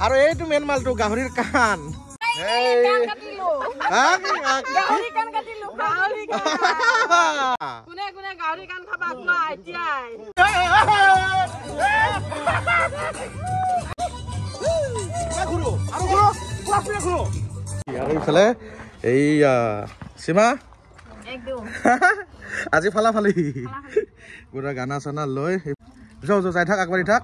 আৰু এইটো মেন মালটো গাহৰিৰ কাণ আৰু ইফালে এই সীমা আজি ফালা ফালি পুৰা গানা চানা লৈ যাই থাক আগবাঢ়ি থাক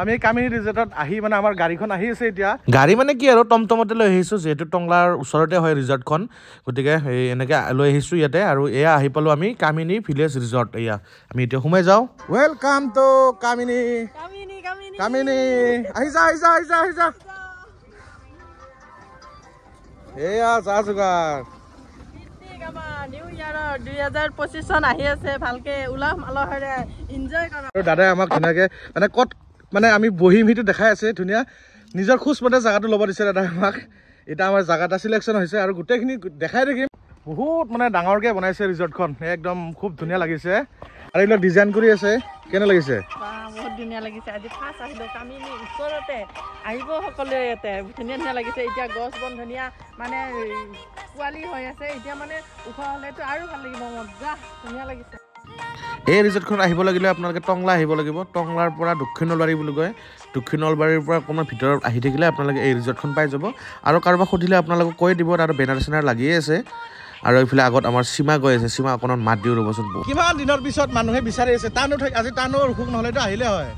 আমি কামিনী ৰিজৰ্টত আহি মানে আমাৰ গাড়ীখন আহি আছে এতিয়া গাড়ী মানে কি আৰু টমটমতে লৈ আহিছোঁ যিহেতু টংলাৰ ওচৰতে হয় ৰিজৰ্টখন গতিকে এনেকৈ লৈ আহিছোঁ ইয়াতে আৰু এয়া আহি পালোঁ আমি কামিনী ভিলেজ ৰিজৰ্ট এয়া আমি এতিয়া সোমাই যাওঁ ৱেলকাম টু কামিনী কামিনী আহি যা আহি যা আহি যা আহি যা এয়া যা যোগাৰ দাদাই আমাক ধুনীয়াকে মানে ক'ত মানে আমি বহিম সেইটো দেখাই আছে ধুনীয়া নিজৰ খোজ মতে জাগাটো ল'ব দিছে দাদাই আমাক এতিয়া আমাৰ জাগা এটা চিলেকশ্যন হৈছে আৰু গোটেইখিনি দেখাই থাকিম বহুত মানে ডাঙৰকে বনাইছে ৰিজৰ্টখন একদম খুব ধুনীয়া লাগিছে আৰু এইবিলাক ডিজাইন কৰি আছে কেনে লাগিছে বহুত ধুনীয়া লাগিছে আজি ফাৰ্ষ্ট আহিলোঁ কামিনী ওচৰতে আহিব সকলোৱে ইয়াতে ধুনীয়া ধুনীয়া লাগিছে এতিয়া গছ বন ধুনীয়া মানে পোৱালি হৈ আছে এতিয়া মানে ওখ হ'লেতো আৰু ভাল লাগিব মজা ধুনীয়া লাগিছে এই ৰিজৰ্টখন আহিব লাগিলে আপোনালোকে টংলা আহিব লাগিব টংলাৰ পৰা দক্ষিণ নলবাৰী বুলি কয় দক্ষিণ নলবাৰীৰ পৰা অকণমান ভিতৰত আহি থাকিলে আপোনালোকে এই ৰিজৰ্টখন পাই যাব আৰু কাৰোবাক সুধিলে আপোনালোকক কৈ দিব তাত বেনাৰ চেনাৰ লাগিয়ে আছে আৰু এইফালে আগত আমাৰ সীমা গৈ আছে সীমা অকণমান মাত দিও ৰ'বচোন কিমান দিনৰ পিছত মানুহে বিচাৰি আছে টানো আজি টানো অসুখ নহ'লেতো আহিলে হয়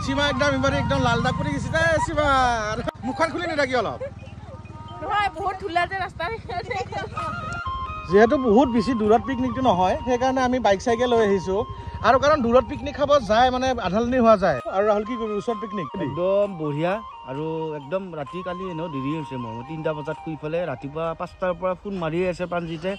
সীমা একদম ইমান একদম লাল দাগ পৰি গৈছে দে সীমা মুখখন খুলি নিথাকি অলপ বহুত ধুলা যে ৰাস্তা যিহেতু বহুত বেছি দূৰত পিকনিকটো নহয় সেইকাৰণে আমি বাইক চাইকেল লৈ আহিছোঁ আৰু কাৰণ দূৰত পিকনিক খাব যায় মানে আধালনি হোৱা যায় আৰু ৰাহুল কি কৰিবি ওচৰত পিকনিক একদম বঢ়িয়া আৰু একদম ৰাতি কালি এনেও দেৰি হৈছে মই 3টা বজাত শুই পেলাই ৰাতিপুৱা 5টাৰ পৰা ফোন মাৰিয়ে আছে প্ৰাণজিতে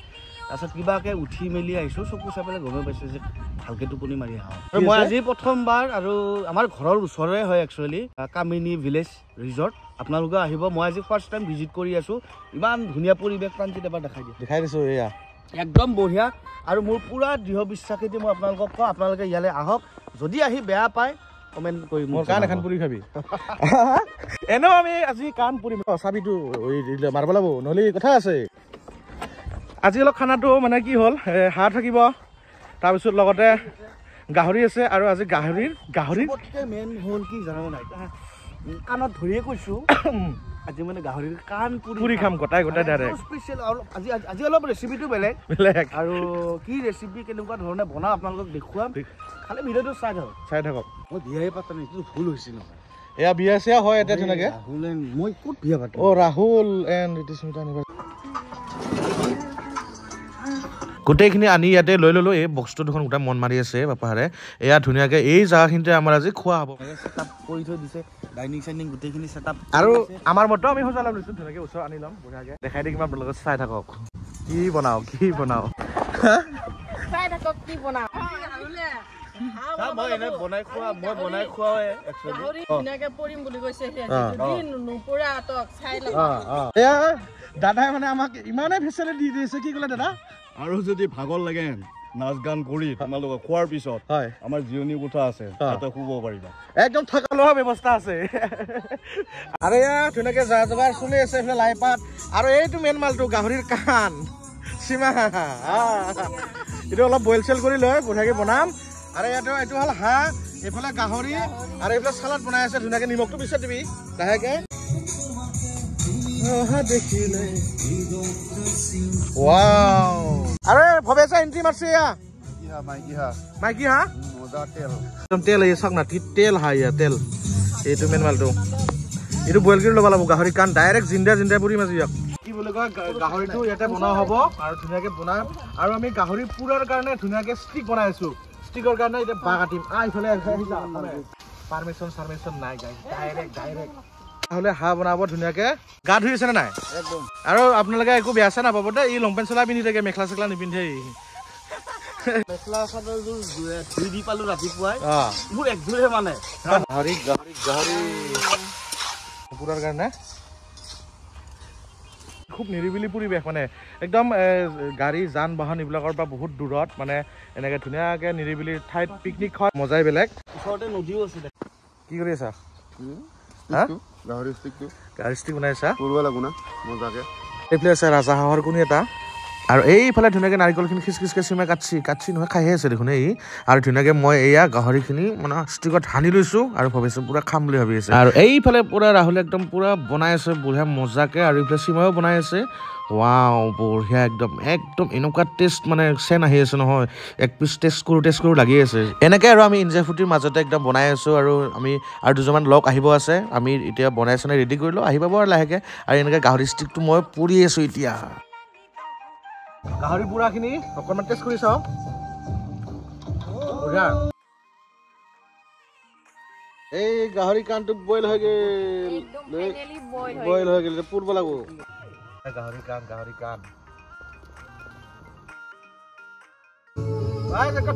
তাৰপিছত কিবাকে উঠি মেলি আহিছোঁ চকু চাই পেলাই গমেই পাইছোঁ যে ভালকৈ টোপনি মাৰি আহোঁ মই আজি প্ৰথমবাৰ আৰু আমাৰ ঘৰৰ ওচৰৰে হয় একচুৱেলি কামিনী ভিলেজ ৰিজৰ্ট আপোনালোকে আহিব মই আজি ফাৰ্ষ্ট টাইম ভিজিট কৰি আছোঁ ইমান ধুনীয়া পৰিৱেশ প্ৰাণজিত এবাৰ দেখাই দিছোঁ এয়া একদম বঢ়িয়া আৰু মোৰ পুৰা দৃঢ় বিশ্বাসেদি মই আপোনালোকক কওঁ আপোনালোকে ইয়ালৈ আহক যদি আহি বেয়া পায় কমেণ্ট কৰি মোৰ কাণ এখন পুৰি খাবি এনেও আমি আজি কাণ পুৰিম চাবিটো মাৰিব লাগিব নহ'লে কথা আছে আজি অলপ খানাটো মানে কি হ'ল হাঁহ থাকিব তাৰপিছত লগতে গাহৰি আছে আৰু আজি গাহৰি মেইন হ'ল কি জানো নাই কাণত ধৰিয়ে কৈছোঁ আজি মানে গাহৰিৰ কাণ পুৰি খাম গোটাই ডাইৰেক্ট স্পেচিয়েল আজি অলপ ৰেচিপিটো বেলেগ আৰু কি ৰেচিপি কেনেকুৱা ধৰণে বনাওঁ আপোনালোকক দেখুৱাম খালি ভিডিঅ'টো চাই থাকক মই বিয়াই পাতা নাই এইটো ভুল হৈছে নহয় এয়া বিয়া চিয়া হয় এতিয়া তেনেকে মই ক'ত বিয়া পাতো ৰাহুল এণ্ড ঋতুস্মিতা গোটেইখিনি আনি ইয়াতে লৈ ল'লোঁ এই বক্সটো দুখন গোটেই মন মাৰি আছে বাপাহাৰে এয়া ধুনীয়াকৈ এই জেগাখিনিতে আমাৰ আজি খোৱা হ'ব ছেটআপ কৰি থৈ দিছে ডাইনিং চাইনিং গোটেইখিনি ছেটআপ আৰু আমাৰ মতে আমি সজাই ল'ম লৈছোঁ ধুনীয়াকৈ ওচৰত আনি ল'ম বঢ়িয়াকৈ দেখাই দিম আপোনালোকে চাই থাকক কি বনাওঁ মই বনাই খোৱা এয়া দাদাই মানে আমাক ইমানেই ফেচিলিটি দি দিছে কি ক'লে দাদা আৰু যদি ভাগৰ লাগে নাচ গান কৰি তোমালোকক খোৱাৰ পিছত হয় আমাৰ জিৰণি কোঠা আছে তাতে শুব পাৰিবা একদম থকা লোৱা ব্যৱস্থা আছে আৰু এয়া ধুনীয়াকৈ যা যোগাৰ চলি আছে এইফালে লাই পাত আৰু এইটো মেইন মালটো গাহৰিৰ কাণ সীমা এইটো অলপ বইল চেল কৰি লৈ বঢ়িয়াকৈ বনাম আৰু ইয়াতে এইটো হ'ল হাঁহ এইফালে গাহৰি আৰু এইফালে চালাড বনাই আছে ধুনীয়াকৈ নিমখটো পিছত দিবি লাহেকৈ আরে ভবেশা এন্ট্রি মারছে মাইকি হা একদম তেল এই চাক না তেল হা ইয়া তেল এইটো মেন মালটো এইটো বইল কৰি ল'ব লাগিব গাহৰি কাণ ডাইৰেক্ট জিন্দা পুৰি মাছ ইয়াক কি বুলি কয় গাহৰিটো ইয়াতে বনোৱা হ'ব আৰু ধুনীয়াকৈ বনাম আৰু আমি গাহৰি পুৰাৰ কাৰণে ধুনীয়াকৈ ষ্টিক বনাই আছোঁ ষ্টিকৰ কাৰণে এতিয়া বাঁহ কাটিম এইফালে পাৰ্মিশ্যন নাই ডাইৰেক্ট তাহলে হাঁহ বনাব ধুনীয়াকৈ গা ধুই আছে নে নাই একদম আৰু আপোনালোকে একো বেয়া চেয়া নাপাব দেই ই লং পেণ্ট চলাই পিন্ধি থাকে মেখেলা চেখেলা নিপিন্ধে মেখেলা চাদৰযোৰ ধুই দি পালোঁ ৰাতিপুৱাই মোৰ একযোৰহে মানে গাহৰি পুৰাৰ কাৰণে খুব নিৰিবিলি পৰিৱেশ মানে একদম গাড়ী যান বাহন এইবিলাকৰ পৰা বহুত দূৰত মানে এনেকৈ ধুনীয়াকৈ নিৰিবিলি ঠাইত পিকনিক খোৱা মজাই বেলেগ ওচৰতে নদীও আছে কি কৰি আছা গাহৰি ষ্টিকটো গাহৰি ষ্টিক বনাইছা কৰিব লাগো না মজাকে এইফালে আছে ৰাজাহাঁহৰ কণী এটা আৰু এইফালে ধুনীয়াকৈ নাৰিকলখিনি খিচখিচকৈ চিমাই কাটছি নহয় খাইহে আছে দেখোন এই আৰু ধুনীয়াকৈ মই এয়া গাহৰিখিনি মানে ষ্টিকত সানি লৈছোঁ আৰু ভাবিছোঁ পূৰা খাম বুলি ভাবি আছে আৰু এইফালে পূৰা ৰাহুলে একদম পূৰা বনাই আছে বঢ়িয়া মজাকৈ আৰু এইফালে চিমায়ো বনাই আছে ৱাও বঢ়িয়া একদম এনেকুৱা টেষ্ট মানে চেন আহি আছে নহয় এক পিচ টেষ্ট কৰোঁ লাগি আছে এনেকৈ আৰু আমি ইনজয় ফূৰ্তিৰ মাজতে একদম বনাই আছোঁ আৰু আমি আৰু দুজনমান লগ আহিব আছে আমি এতিয়া বনাই চনাই ৰেডি কৰিলোঁ আহি পাব আৰু লাহেকৈ আৰু এনেকৈ গাহৰি ষ্টিকটো মই পুৰি আছোঁ এতিয়া গাহৰি পুৰাখিনি অকণমান টেষ্ট কৰি চাওঁ বঢ়িয়া এই গাহৰি কাণটো বইল হৈ গ'ল পুৰিব লাগিব গাহৰি কাণ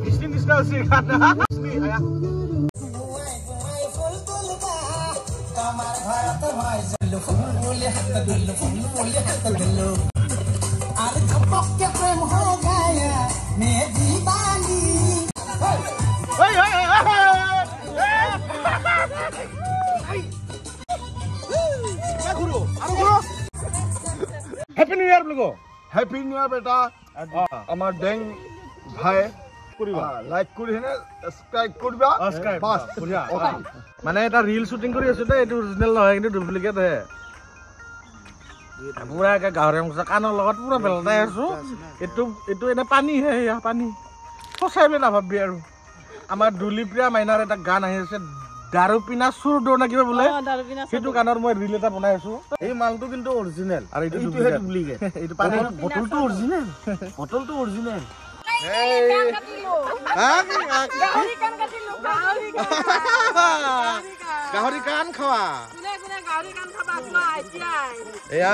ফিচলিং নিচিনা হৈছে हैप्पी न्यू ईयर लोगो हैप्पी न्यू ईयर बेटा আমার ডেং ভাই লাইক কৰি হেনে সাবস্ক্ৰাইব কৰিবা বাস বঢ়িয়া মানে এটা ৰিল শুটিং কৰি আছো দে এইটো অৰিজিনেল নহয় কিন্তু ডুপ্লিকেট হে পুৰা একে গাহৰি মাংস কাণৰ লগত পুৰা বেলটাই আছো এইটো এনে পানী হে এয়া পানী সঁচাই বুলি নাভাবি আৰু আমাৰ দুলিপ্ৰিয়া মাইনাৰ এটা গান আহি আছে দাৰু পিনা চুৰ দৌৰ না কিবা বোলে সেইটো গানৰ মই ৰিল এটা বনাই আছো এই মালটো কিন্তু অৰিজিনেল আৰু এইটো ডুপ্লিকেট এইটো পানী বটলটো অৰিজিনেল গাহৰি কাণ খাৱা এয়া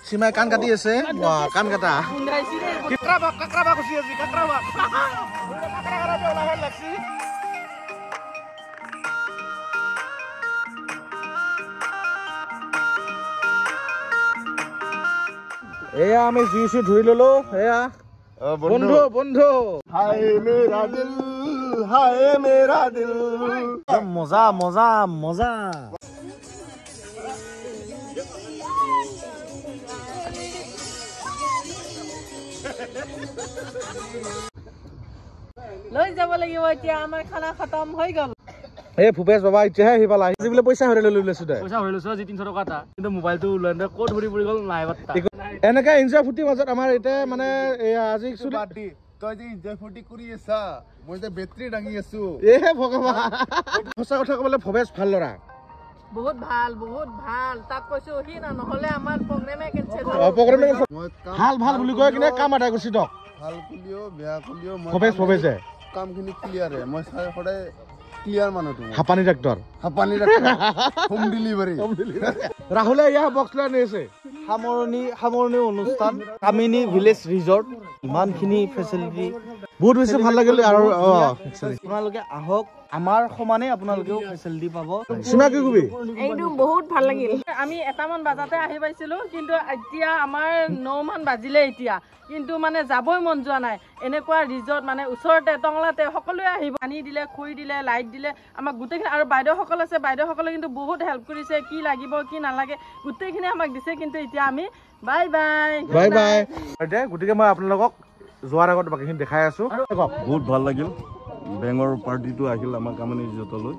সীমাই কাণ কাটি আছে কাণ কাটা এয়া আমি জুই ধুই ললো এয়া বন্ধু হায় মেৰা দিল মজা লৈ যাব লাগিব এতিয়া আমাৰ খানা খতম হৈ গ'ল এই ভূপেশ বাবা এতিয়াহে আহি পালা আজি বোলে পইচা হৰি লৈ লৈছো দে পইচা হৈ লৈছো আজি 300 টকা এটা কিন্তু মোবাইলটো ওলাই ক'ত ধৰি পৰি গ'ল নাই বাত্তা এনেকে এনজয় ফূৰ্তিৰ মাজত আমাৰ এতিয়া মানে আজি তই যে এনজয় ফূৰ্তি কৰি আছা মই যে বেটৰী দাঙি আছো এ ভগৱান সঁচা কথা ক'বলৈ ভৱেশ ভাল ল'ৰা বহুত ভাল তাক কৈছো সি নহ'লে আমাৰ প্ৰগ্ৰামে কেনচেল ভাল বুলি কয় কিনে কাম আদায় কৰিছি দক ভাল কুলিও বেয়া কুলিও ভৱেশে কামখিনি ক্লিয়াৰে মই সদায় ক্লিয়াৰ মানুহটো হাপানি ট্ৰেক্টৰ হোম ডেলিভাৰী ৰাহুলে ইয়া বক্স লৈ আনিছে সামৰণি অনুষ্ঠান কামিনী ভিলেজ ৰিজৰ্ট ইমানখিনি ফেচিলিটি বহুত বেছি ভাল লাগিল আৰু আপোনালোকে আহক আমাৰ সমানে আপোনালোকেও ফেচিলিটি পাব সীমা কি কবি একদম বহুত ভাল লাগিল আমি এটামান বাজাতে আহি পাইছিলো কিন্তু এতিয়া আমাৰ 9 মান বাজিলে এতিয়া কিন্তু মানে যাবই মন যোৱা নাই এনেকুৱা ৰিজৰ্ট মানে ওচৰতে টংলাতে সকলোৱে আহিব পানী দিলে খুই দিলে লাইট দিলে আমাক গোটেইখিনি আৰু বাইদেউসকল আছে বাইদেউসকলে কিন্তু বহুত হেল্প কৰিছে কি লাগিব কি নালাগে গোটেইখিনি আমাক দিছে কিন্তু এতিয়া আমি বাই গতিকে মই আপোনালোকক যোৱাৰ আগত বাকীখিনি দেখাই আছো বহুত ভাল লাগিল বেঙৰ পাৰ্টিটো আহিল আমাৰ কামানি ৰিজৰ্টলৈ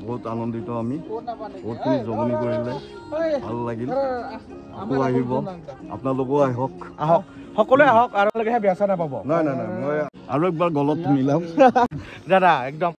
বহুত আনন্দিত আমি বহুতখিনি জমনি কৰিলে ভাল লাগিল আকৌ আহিব আপোনালোকেও আহক সকলোৱে আহক আৰু বেয়া চেয়া নাপাব নাই মই আৰু একবাৰ গলত মিলাম দাদা একদম